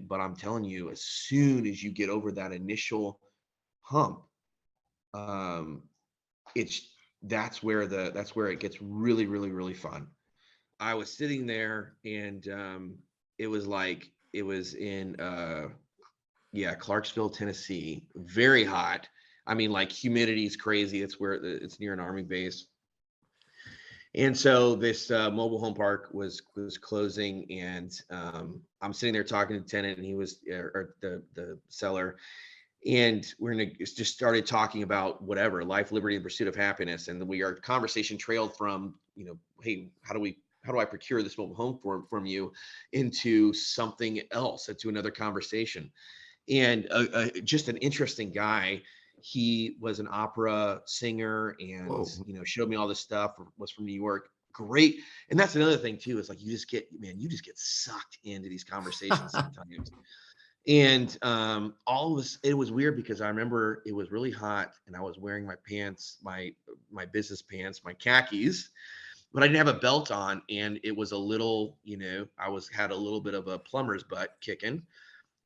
but I'm telling you, as soon as you get over that initial hump, um, it's that's where it gets really, really, really fun. I was sitting there and it was in yeah, Clarksville, Tennessee, very hot. I mean, like humidity is crazy. It's where it's near an army base. And so this mobile home park was closing, and I'm sitting there talking to the tenant, and he was or the seller, and just started talking about whatever life, liberty, and pursuit of happiness. And our conversation trailed from hey, how do I procure this mobile home from you into something else, into another conversation. And just an interesting guy. He was an opera singer, and Whoa. showed me all this stuff. Was from New York. Great. And that's another thing too, is like you just get sucked into these conversations sometimes. And all of this, it was weird because I remember it was really hot, and I was wearing my pants, my business pants, my khakis, but I didn't have a belt on, and it was a little, had a little bit of a plumber's butt kicking.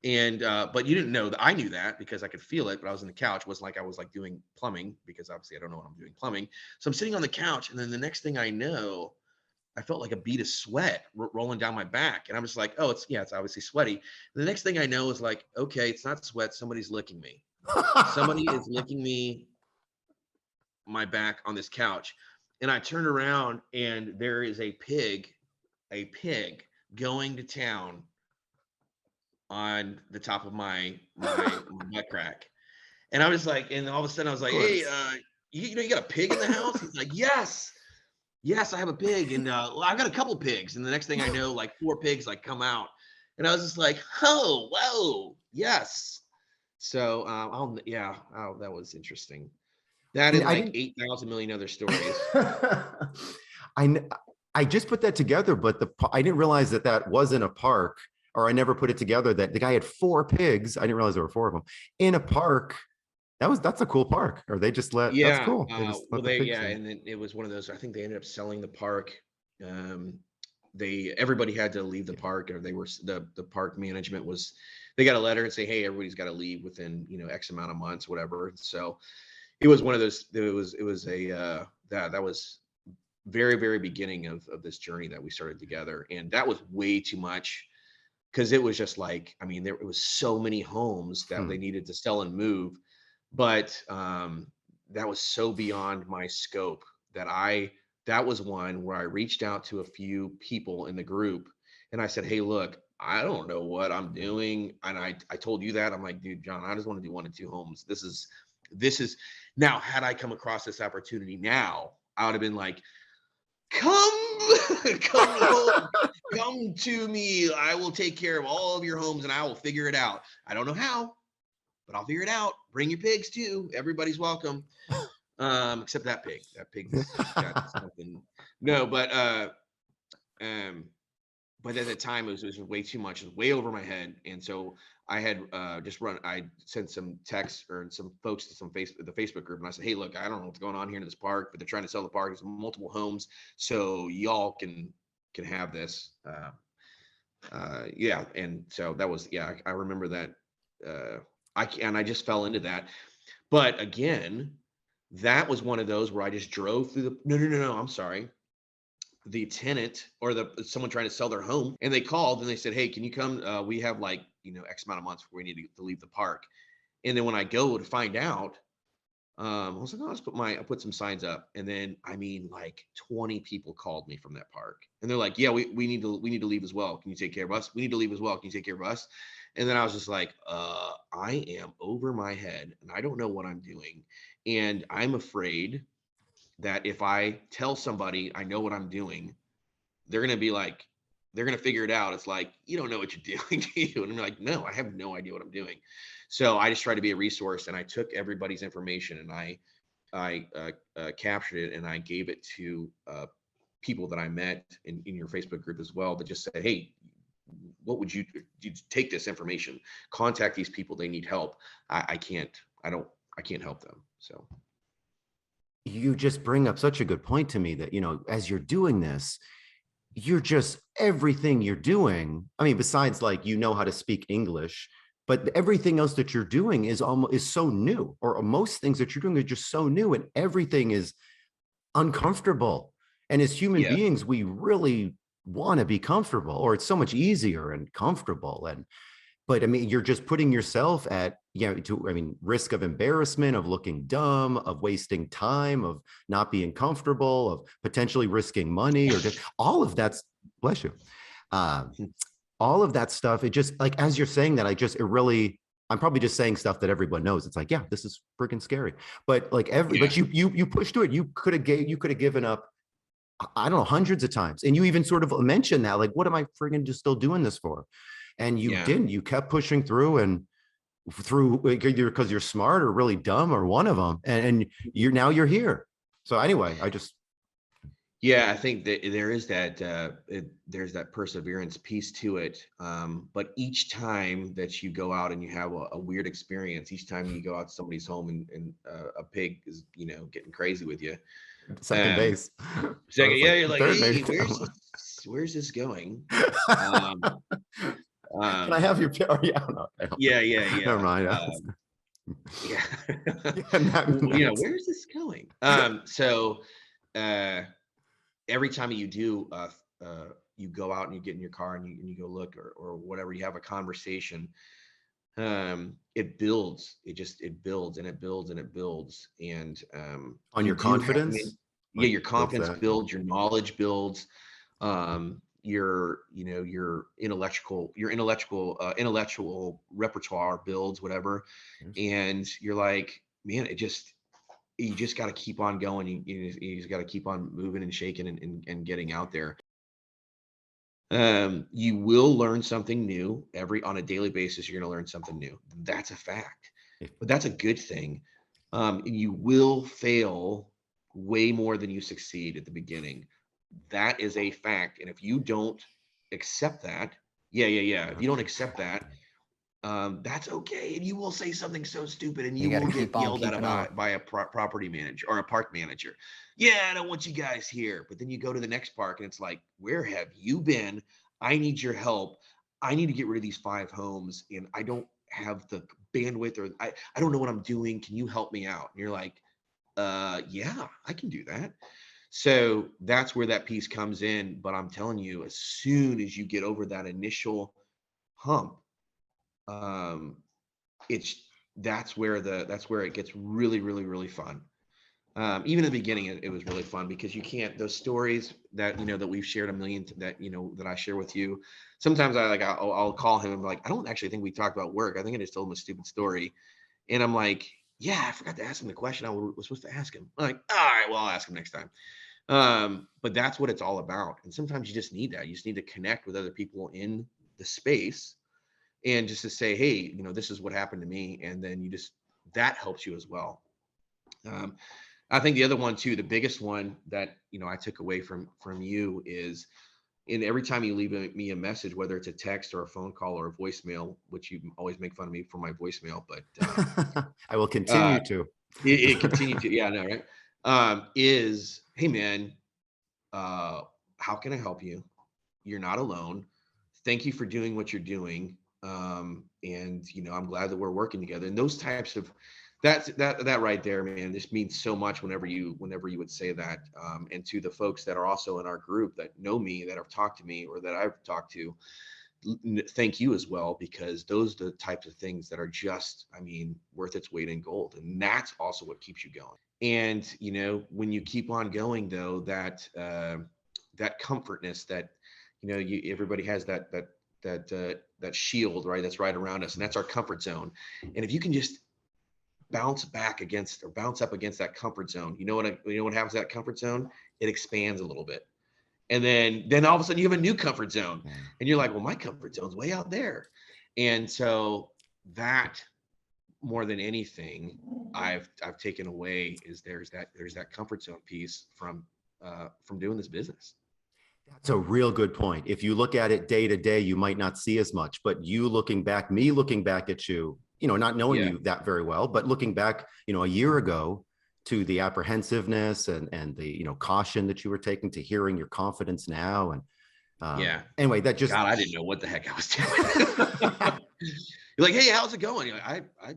And but you didn't know that I knew that because I could feel it, but I was on the couch. It wasn't like I was like doing plumbing, because obviously I don't know what I'm doing plumbing. So I'm sitting on the couch, and then the next thing I know, I felt like a bead of sweat rolling down my back. And I'm just like, oh, it's obviously sweaty. And the next thing I know is like, okay, it's not sweat. Somebody's licking me. Somebody is licking me, my back on this couch. And I turned around, and there is a pig going to town on the top of my butt crack. And I was like, and all of a sudden I was Of like, hey, course. you got a pig in the house? He's like, yes. Yes, I have a pig, and well, I've got a couple pigs. And the next thing I know, like four pigs like come out, and I was just like, oh, whoa, yes. So, yeah, oh, that was interesting. That And and I like didn't 8,000 million other stories. I kn I just put that together, but I didn't realize that that wasn't a park, or I never put it together that the guy had four pigs. I didn't realize there were four of them in a park. That's a cool park. Or they just that's Yeah, cool. They just well, let the pigs yeah, in. and then it was one of those. I think they ended up selling the park. Um, everybody had to leave the park, or the park management was. They got a letter and say, hey, everybody's got to leave within X amount of months, whatever. So it was one of those. It was a that was very, very beginning of this journey that we started together, and that was way too much, because it was just like, I mean, there it was so many homes that Hmm. they needed to sell and move, but that was so beyond my scope that that was one where I reached out to a few people in the group, and I said, hey, look, I don't know what I'm doing, and I told you that. I'm like, dude, John, I just want to do 1 to 2 homes. This is now, had I come across this opportunity now, I would have been like, come come home, come to me, I will take care of all of your homes, and I will figure it out. I don't know how, but I'll figure it out. Bring your pigs too, everybody's welcome, except that pig's got something. No, um but at the time it was way too much. It was way over my head, and so I had I sent some texts or some folks to the Facebook group, and I said, hey, look, I don't know what's going on here in this park, but they're trying to sell the park. There's multiple homes, so y'all can have this. Yeah, and so that was, yeah, I remember that. uh I just fell into that. But again, that was one of those where I just drove through the no, I'm sorry, the tenant, or the someone trying to sell their home, and they called and they said, hey, can you come, we have like X amount of months before we need to leave the park. And then when I go to find out, I was like, oh, I'll put some signs up. And then, I mean, like 20 people called me from that park, and they're like, yeah, we need to leave as well, can you take care of us? We need to leave as well, can you take care of us? And then I was just like, I am over my head, and I don't know what I'm doing, and I'm afraid that if I tell somebody I know what I'm doing, they're gonna be like, they're gonna figure it out. It's like, you don't know what you're doing, do you? And I'm like, no, I have no idea what I'm doing. So I just try to be a resource, and I took everybody's information, and I captured it, and I gave it to people that I met in your Facebook group as well, that just said, hey, what would you take this information, contact these people, they need help. I can't, I can't help them. So You just bring up such a good point to me that, as you're doing this, you're just everything you're doing. I mean, besides like, you know how to speak English, but everything else that you're doing is almost is so new, or most things that you're doing are just so new, and everything is uncomfortable. And as human Yeah. beings, we really want to be comfortable, or it's so much easier and comfortable. And but I mean, you're just putting yourself at, I mean, risk of embarrassment, of looking dumb, of wasting time, of not being comfortable, of potentially risking money, or just all of that's, bless you. Uh, all of that stuff, it just like, as you're saying that, it really, I'm probably just saying stuff that everyone knows. It's like, yeah, this is freaking scary. But like Yeah. but you pushed through it. You could have given up, I don't know, hundreds of times. And you even sort of mentioned that, like, what am I friggin' just still doing this for? And you Yeah. didn't. You kept pushing through, and through either because you're smart or really dumb, or one of them. And you're here. So anyway, I just, Yeah, I think that there is that there's that perseverance piece to it. But each time that you go out and you have a weird experience, each time you go out to somebody's home and a pig is, getting crazy with you. second Um, base. I Second, was yeah, like you're like, third hey, base. where's this going? Um, Can I um, have your oh, yeah, no, I don't yeah, know. yeah, Never yeah. mind. Yeah. Yeah, next. Where's this going? So uh every time you go out and you get in your car and you go look, or whatever, you have a conversation, it builds, it builds and it builds and it builds. And On you your do have to make, confidence, yeah, like, your builds confidence that. builds, your knowledge builds, your intellectual repertoire builds, whatever. Yes. And you're like, man, you just got to keep on going. You just got to keep on moving and shaking and getting out there. You will learn something new on a daily basis. You're going to learn something new. That's a fact, but that's a good thing. And you will fail way more than you succeed at the beginning. That is a fact. And if you don't accept that, yeah, yeah, yeah. If Yeah. you don't accept that, that's okay. And you will say something so stupid, and You you got to will get keep on yelled at keeping on. by a property manager or a park manager. Yeah, I don't want you guys here. But then you go to the next park, and it's like, where have you been? I need your help. I need to get rid of these 5 homes, and I don't have the bandwidth, or I don't know what I'm doing. Can you help me out? And you're like, yeah, I can do that. So that's where that piece comes in. But I'm telling you, as soon as you get over that initial hump, um, it's that's where it gets really, really, really fun. Even in the beginning, it was really fun, because you can't, those stories that that we've shared a million, that I share with you. Sometimes I'll call him and be like, I don't actually think we talked about work. I think I just told him a stupid story, and I'm like, yeah, I forgot to ask him the question I was supposed to ask him. I'm like, all right, well, I'll ask him next time. But that's what it's all about. And sometimes you just need that. You just need to connect with other people in the space, and just to say, hey, this is what happened to me. And then that helps you as well. um, I think the other one too, the biggest one that I took away from you is, in every time you leave me a message, whether it's a text or a phone call or a voicemail, which you always make fun of me for my voicemail, but I will uh, continue to. it continued to, yeah, no, right, is, hey man, uh, how can I help you? You're not alone. Thank you for doing what you're doing. And I'm glad that we're working together. And those types of, that right there, man, this means so much whenever you would say that. And to the folks that are also in our group that know me, that have talked to me, or that I've talked to, thank you as well, because those are the types of things that are just, I mean, worth its weight in gold. And that's also what keeps you going. And when you keep on going, though, that comfortness, that everybody has that shield, right, that's right around us, and that's our comfort zone. And if you can just bounce up against that comfort zone, what happens to that comfort zone? It expands a little bit, and then all of a sudden you have a new comfort zone, Yeah. and you're like, well, my comfort zone's way out there. And so that, more than anything, I've taken away, is there's that comfort zone piece from doing this business. That's a real good point. If you look at it day to day, you might not see as much, but me looking back at you, not knowing Yeah. you that very well, but looking back, a year ago, to the apprehensiveness and the, caution that you were taking, to hearing your confidence now. And Yeah. Anyway, that just God, I didn't know what the heck I was doing. You're like, "Hey, how's it going?" You're like, I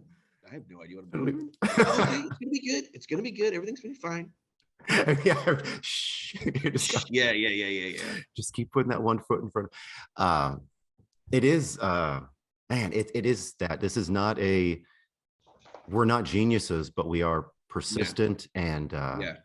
have no idea what I'm doing." "Oh, okay, it's gonna be good. It's gonna be good. Everything's gonna be fine." yeah, shh, you just got Yeah, yeah, yeah, yeah, yeah. just keep putting that one foot in front. Um, it is, man, it is that this is not a, we're not geniuses, but we are Yeah, persistent and yeah.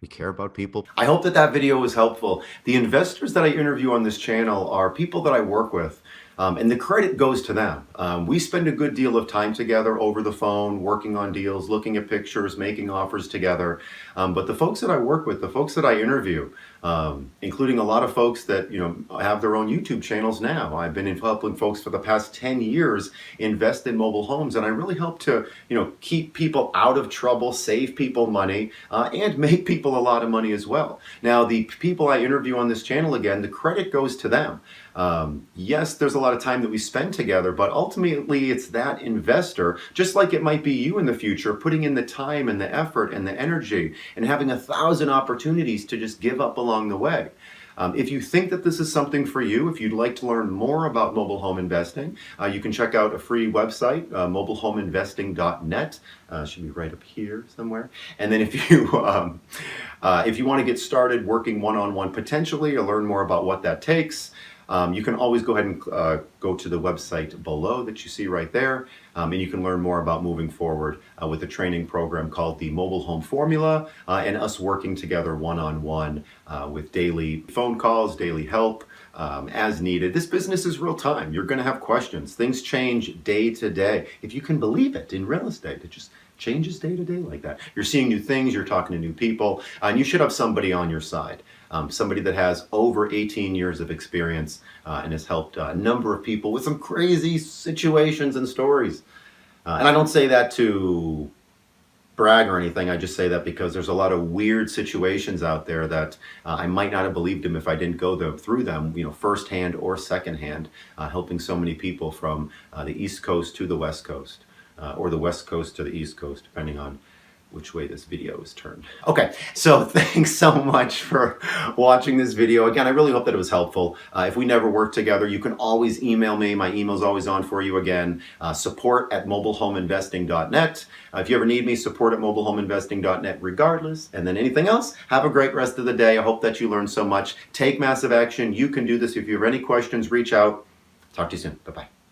we care about people. I hope that that video was helpful. The investors that I interview on this channel are people that I work with, and the credit goes to them. We spend a good deal of time together over the phone, working on deals, looking at pictures, making offers together. But the folks that I work with, the folks that I interview, including a lot of folks that have their own YouTube channels now. I've been helping folks for the past 10 years invest in mobile homes, and I really help to keep people out of trouble, save people money, and make people a lot of money as well. Now, the people I interview on this channel, again, the credit goes to them. Yes, there's a lot of time that we spend together, but ultimately it's that investor, just like it might be you in the future, putting in the time and the effort and the energy and having 1,000 opportunities to just give up along the way. If you think that this is something for you, if you'd like to learn more about mobile home investing, you can check out a free website, mobilehomeinvesting.net. Should be right up here somewhere. And then if you want to get started working one-on-one potentially or learn more about what that takes, you can always go ahead and go to the website below that you see right there, and you can learn more about moving forward with a training program called the Mobile Home Formula, and us working together one-on-one with daily phone calls, daily help as needed. This business is real time. You're going to have questions. Things change day to day. If you can believe it, in real estate, it just changes day to day like that. You're seeing new things, you're talking to new people, and you should have somebody on your side. Somebody that has over 18 years of experience and has helped a number of people with some crazy situations and stories. And I don't say that to brag or anything. I just say that because there's a lot of weird situations out there that I might not have believed him if I didn't go through them, firsthand or secondhand, helping so many people from the East Coast to the West Coast, or the West Coast to the East Coast, depending on which way this video is turned. Okay, so thanks so much for watching this video. Again, I really hope that it was helpful. If we never work together, you can always email me. My email's always on for you again, support@mobilehomeinvesting.net. If you ever need me, support@mobilehomeinvesting.net regardless. And then anything else, have a great rest of the day. I hope that you learned so much. Take massive action. You can do this. If you have any questions, reach out. Talk to you soon. Bye-bye.